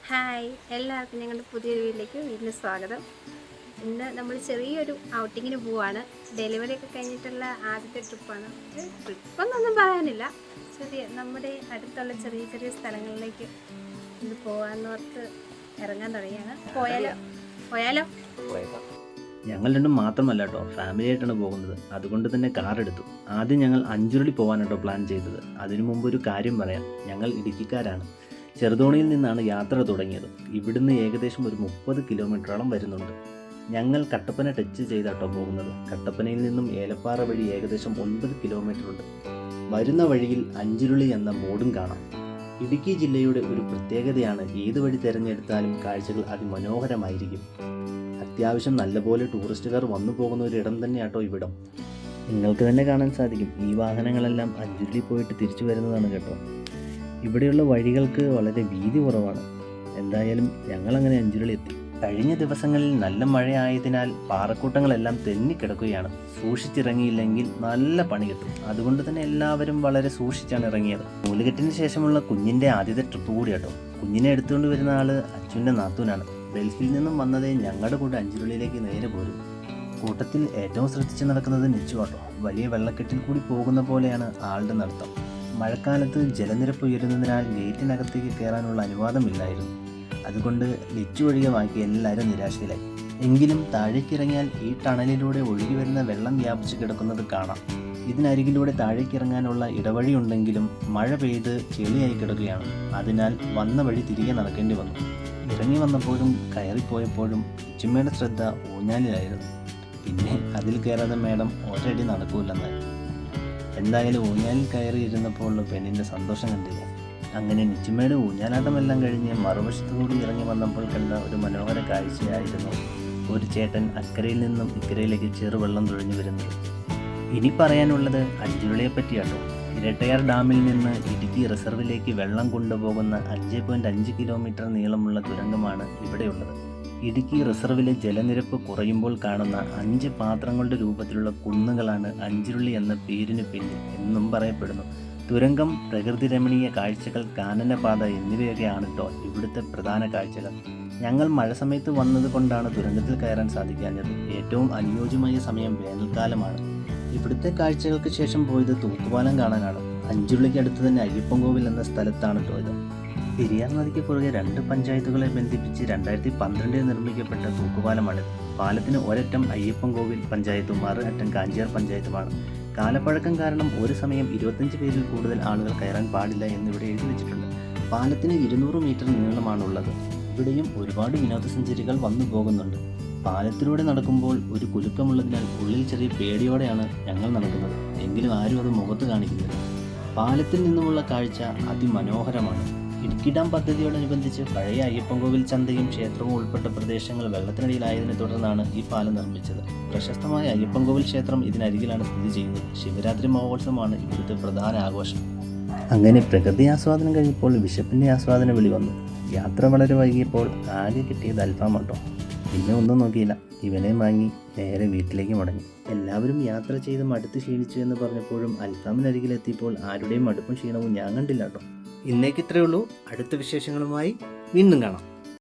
Hi, എല്ലാവർക്കും ഞങ്ങളുടെ പുതിയൊരു വീട്ടിലേക്ക് വീണ്ടും സ്വാഗതം. ഇന്ന് നമ്മൾ ചെറിയൊരു ഔട്ടിങ്ങിന് പോവാണ്. ഡെലിവറി ഒക്കെ കഴിഞ്ഞിട്ടുള്ള ആദ്യത്തെ ട്രിപ്പാണ്. ട്രിപ്പൊന്നൊന്നും പറയാനില്ല, നമ്മുടെ അടുത്തുള്ള ചെറിയ ചെറിയ സ്ഥലങ്ങളിലേക്ക് ഇന്ന് പോകാമെന്നോർത്ത് ഇറങ്ങാൻ തുടങ്ങിയാണ്. പോയാലോ? ഞങ്ങൾ രണ്ടും മാത്രമല്ല കേട്ടോ, ഫാമിലി ആയിട്ടാണ് പോകുന്നത്. അതുകൊണ്ട് തന്നെ കാർ എടുത്തു. ആദ്യം ഞങ്ങൾ അഞ്ചുരുളി പോകാനാട്ടോ പ്ലാൻ ചെയ്തത്. അതിനു മുമ്പ് ഒരു കാര്യം പറയാം. ഞങ്ങൾ ഇടുക്കിക്കാരാണ്. ചെറുതോണിയിൽ നിന്നാണ് യാത്ര തുടങ്ങിയത്. ഇവിടുന്ന് ഏകദേശം ഒരു 30 കിലോമീറ്ററോളം വരുന്നുണ്ട്. ഞങ്ങൾ കട്ടപ്പന ടച്ച് ചെയ്താട്ടോ പോകുന്നത്. കട്ടപ്പനയിൽ നിന്നും ഏലപ്പാറ വഴി ഏകദേശം 9 കിലോമീറ്റർ ഉണ്ട്. വരുന്ന വഴിയിൽ അഞ്ചുരുളി എന്ന ബോർഡും കാണാം. ഇടുക്കി ജില്ലയുടെ ഒരു പ്രത്യേകതയാണ്, ഏത് വഴി തിരഞ്ഞെടുത്താലും കാഴ്ചകൾ അതിമനോഹരമായിരിക്കും. അത്യാവശ്യം നല്ലപോലെ ടൂറിസ്റ്റുകാർ വന്നു പോകുന്ന ഒരിടം തന്നെയാട്ടോ ഇവിടം. നിങ്ങൾക്ക് തന്നെ കാണാൻ സാധിക്കും, ഈ വാഹനങ്ങളെല്ലാം അഞ്ചുരുളി പോയിട്ട് തിരിച്ചു വരുന്നതാണ് കേട്ടോ. ഇവിടെയുള്ള വഴികൾക്ക് വളരെ വീതി കുറവാണ്. എന്തായാലും ഞങ്ങളങ്ങനെ അഞ്ചുരുളി എത്തി. കഴിഞ്ഞ ദിവസങ്ങളിൽ നല്ല മഴയായതിനാൽ പാറക്കൂട്ടങ്ങളെല്ലാം തെന്നിക്കിടക്കുകയാണ്. സൂക്ഷിച്ചിറങ്ങിയില്ലെങ്കിൽ നല്ല പണി കിട്ടും. അതുകൊണ്ട് തന്നെ എല്ലാവരും വളരെ സൂക്ഷിച്ചാണ് ഇറങ്ങിയത്. നൂലുകെട്ടിന് ശേഷമുള്ള കുഞ്ഞിൻ്റെ ആദ്യത്തെ ട്രിപ്പ് കൂടി കേട്ടോ. കുഞ്ഞിനെ എടുത്തുകൊണ്ട് വരുന്ന ആള് അച്ഛൻ്റെ നാത്തൂനാണ്. ഡൽഹിയിൽ നിന്നും വന്നതേ ഞങ്ങളുടെ കൂടെ അഞ്ചുരുളിയിലേക്ക് നേരെ പോരും. കൂട്ടത്തിൽ ഏറ്റവും ശ്രദ്ധിച്ച് നടക്കുന്നത് നിച്ചു കേട്ടോ. വലിയ വെള്ളക്കെട്ടിൽ കൂടി പോകുന്ന പോലെയാണ് ആളുടെ നടത്തം. മഴക്കാലത്ത് ജലനിരപ്പ് ഉയരുന്നതിനാൽ ഗേറ്റിനകത്തേക്ക് കയറാനുള്ള അനുവാദമില്ലായിരുന്നു. അതുകൊണ്ട് ലിച്ചു ഒഴികെ ബാക്കി എല്ലാവരും നിരാശയിലായി. എങ്കിലും താഴേക്കിറങ്ങിയാൽ ഈ ടണലിലൂടെ ഒഴുകി വരുന്ന വെള്ളം വ്യാപിച്ച് കിടക്കുന്നത് കാണാം. ഇതിനരികിലൂടെ താഴേക്കിറങ്ങാനുള്ള ഇടവഴിയുണ്ടെങ്കിലും മഴ പെയ്ത് ചെളിയായി കിടക്കുകയാണ്. അതിനാൽ വന്ന വഴി തിരികെ നടക്കേണ്ടി വന്നു. ഇറങ്ങി വന്നപ്പോഴും കയറിപ്പോയപ്പോഴും ചുമ്മയുടെ ശ്രദ്ധ ഊഞ്ഞാലിലായിരുന്നു. പിന്നെ അതിൽ കയറാതെ മേഡം ഒരടി നടക്കൂലെന്നായി. എന്തായാലും ഊഞ്ഞാലിൽ കയറി ഇരുന്നപ്പോൾ പെണ്ണിൻ്റെ സന്തോഷം കണ്ടില്ല. അങ്ങനെ നിച്ചുമ്മയുടെ ഊഞ്ഞാലാട്ടമെല്ലാം കഴിഞ്ഞ് മറുവശത്തു കൂടി ഇറങ്ങി വന്നപ്പോൾ കണ്ട ഒരു മനോഹര കാഴ്ചയായിരുന്നു ഒരു ചേട്ടൻ അക്കരയിൽ നിന്നും ഇക്കരയിലേക്ക് ചെറുവെള്ളം തുഴഞ്ഞു വരുന്നത്. ഇനി പറയാനുള്ളത് അഞ്ചുരുളിയെ പറ്റിയാട്ടോ. ഇരട്ടയാർ ഡാമിൽ നിന്ന് ഇടുക്കി റിസർവിലേക്ക് വെള്ളം കൊണ്ടുപോകുന്ന 5.5 കിലോമീറ്റർ നീളമുള്ള തുരങ്കമാണ് ഇവിടെയുള്ളത്. ഇടുക്കി റിസർവിലെ ജലനിരപ്പ് കുറയുമ്പോൾ കാണുന്ന 5 പാത്രങ്ങളുടെ രൂപത്തിലുള്ള കുന്നുകളാണ് അഞ്ചുരുളി എന്ന പേരിന് പിന്നിൽ എന്നും പറയപ്പെടുന്നു. തുരങ്കം, പ്രകൃതി രമണീയ കാഴ്ചകൾ, കാനനപാത എന്നിവയൊക്കെയാണ് കേട്ടോ ഇവിടുത്തെ പ്രധാന കാഴ്ചകൾ. ഞങ്ങൾ മഴ സമയത്ത് വന്നത് കൊണ്ടാണ് തുരങ്കത്തിൽ കയറാൻ സാധിക്കാഞ്ഞത്. ഏറ്റവും അനുയോജ്യമായ സമയം വേനൽക്കാലമാണ്. ഇവിടുത്തെ കാഴ്ചകൾക്ക് ശേഷം പോയത് തൂക്കുപാലം കാണാനാണ്. അഞ്ചുരുളിക്ക് അടുത്ത് തന്നെ അയ്യപ്പൻകോവിൽ എന്ന സ്ഥലത്താണ് പോയത്. പെരിയാർ നദിക്ക് പുറകെ 2 പഞ്ചായത്തുകളെ ബന്ധിപ്പിച്ച് 2012 നിർമ്മിക്കപ്പെട്ട തൂക്കുപാലമാണിത്. പാലത്തിന് ഒരറ്റം അയ്യപ്പൻകോവിൽ പഞ്ചായത്തും മറു അറ്റം കാഞ്ചിയാർ പഞ്ചായത്തുമാണ്. കാലപ്പഴക്കം കാരണം ഒരു സമയം 25 പേരിൽ കൂടുതൽ ആളുകൾ കയറാൻ പാടില്ല എന്നിവിടെ എഴുതി വെച്ചിട്ടുണ്ട്. പാലത്തിന് 200 മീറ്റർ നീളമാണുള്ളത്. ഇവിടെയും ഒരുപാട് വിനോദസഞ്ചാരികൾ വന്നു പോകുന്നുണ്ട്. പാലത്തിലൂടെ നടക്കുമ്പോൾ ഒരു കുലുക്കമുള്ളതിനാൽ ഉള്ളിൽ ചെറിയ പേടിയോടെയാണ് ഞങ്ങൾ നടക്കുന്നത്. എങ്കിലും ആരും അത് മുഖത്ത് കാണിക്കുന്നില്ല. പാലത്തിൽ നിന്നുമുള്ള കാഴ്ച അതിമനോഹരമാണ്. ഇടുക്കി ഡാം പദ്ധതിയോടനുബന്ധിച്ച് പഴയ അയ്യപ്പൻകോവിൽ ചന്തയും ക്ഷേത്രവും ഉൾപ്പെട്ട പ്രദേശങ്ങൾ വെള്ളത്തിനടിയിലായതിനെ തുടർന്നാണ് ഈ പാലം നിർമ്മിച്ചത്. പ്രശസ്തമായ അയ്യപ്പൻകോവിൽ ക്ഷേത്രം ഇതിനരികിലാണ് സ്ഥിതി ചെയ്യുന്നത്. ശിവരാത്രി മഹോത്സവമാണ് ഇവിടുത്തെ പ്രധാന ആഘോഷം. അങ്ങനെ പ്രകൃതി ആസ്വാദനം കഴിഞ്ഞപ്പോൾ വിശപ്പിൻ്റെ ആസ്വാദന വിളി വന്നു. യാത്ര വളരെ വൈകിയപ്പോൾ ആകെ കിട്ടിയത് അൽഫാമാട്ടോ. പിന്നെ ഒന്നും നോക്കിയില്ല, ഇവനെ വാങ്ങി നേരെ വീട്ടിലേക്ക് മടങ്ങി. എല്ലാവരും യാത്ര ചെയ്ത് മടുത്ത് ക്ഷീണിച്ചു എന്ന് പറഞ്ഞപ്പോഴും അൽഫാമിനരികിലെത്തിയപ്പോൾ ആരുടെയും മടുപ്പും ക്ഷീണവും ഞാൻ കണ്ടില്ല കേട്ടോ. ഇന്നേക്ക് ഇത്രയേ ഉള്ളൂ. അടുത്ത വിശേഷങ്ങളുമായി വീണ്ടും കാണാം.